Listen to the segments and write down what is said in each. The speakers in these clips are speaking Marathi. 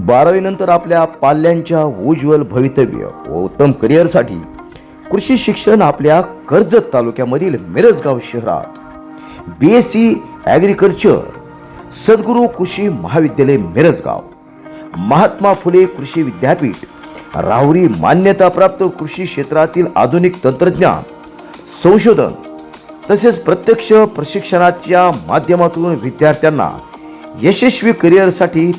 12वी नंतर आपल्या पाल्यांच्या उज्ज्वल भवितव्य व उत्तम करिअरसाठी कृषी शिक्षण आपल्या कर्जत तालुक्यामधील मिरजगाव शहरात BSc ॲग्रिकल्चर सद्गुरू कृषी महाविद्यालय मिरजगाव, महात्मा फुले कृषी विद्यापीठ राहुरी मान्यताप्राप्त कृषी क्षेत्रातील आधुनिक तंत्रज्ञान संशोधन तसेच प्रत्यक्ष प्रशिक्षणाच्या माध्यमातून विद्यार्थ्यांना यशस्वी करिअरसाठी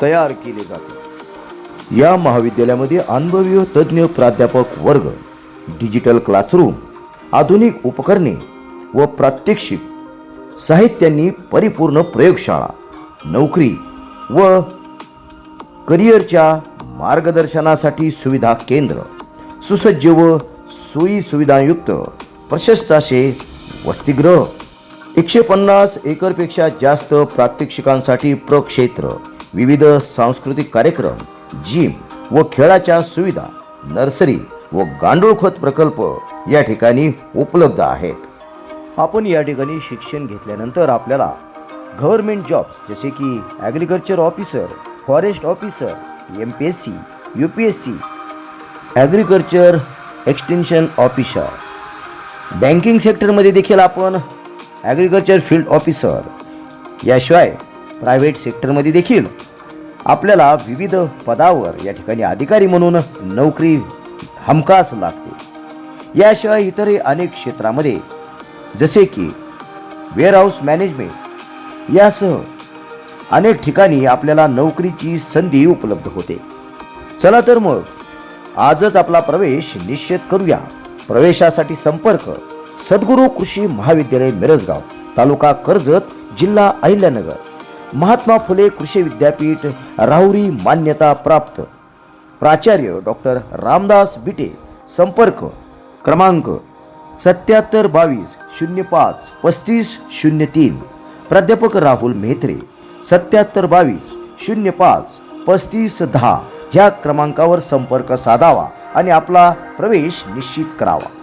तयार केले जाते। या महाविद्यालयामध्ये अनुभवी व तज्ज्ञ प्राध्यापक वर्ग, डिजिटल क्लासरूम, आधुनिक उपकरणे व प्रात्यक्षिक साहित्यांनी परिपूर्ण प्रयोगशाळा, नोकरी व करिअरच्या मार्गदर्शनासाठी सुविधा केंद्र, सुसज्ज व सोयी सुविधायुक्त प्रशस्त असे वसतिगृह, 150 एकरपेक्षा जास्त प्रात्यक्षिकांसाठी प्रक्षेत्र, विविध सांस्कृतिक कार्यक्रम, जिम व खेळाच्या सुविधा, नर्सरी व गांडूळ खत प्रकल्प या ठिकाणी उपलब्ध आहेत। आपण या ठिकाणी शिक्षण घेतल्यानंतर आपल्याला गव्हर्नमेंट जॉब्स जसे की agriculture officer, forest officer, MPSC, UPSC, agriculture extension officer, banking सेक्टरमध्ये देखील आपण ॲग्रिकल्चर फील्ड ऑफिसर, याशिवाय प्रायव्हेट सेक्टरमध्ये देखील आपल्याला विविध पदावर या ठिकाणी अधिकारी म्हणून नोकरी हमखास लागते। याशिवाय इतरही अनेक क्षेत्रामध्ये जसे की वेअरहाऊस मॅनेजमेंट यासह अनेक ठिकाणी आपल्याला नोकरीची संधी उपलब्ध होते। चला तर मग आजच आपला प्रवेश निश्चित करूया। प्रवेशासाठी संपर्क सद्गुरू कृषी महाविद्यालय मिरजगाव, तालुका कर्जत, जिल्हा अहिल्यानगर, महात्मा फुले कृषी विद्यापीठ राहुरी मान्यता प्राप्त, प्राचार्य डॉक्टर रामदास बिटे, संपर्क क्रमांक 7722 05 35 03, प्राध्यापक राहुल मेहत्रे 7722 05 35 10 ह्या क्रमांकावर संपर्क साधावा आणि आपला प्रवेश निश्चित करावा।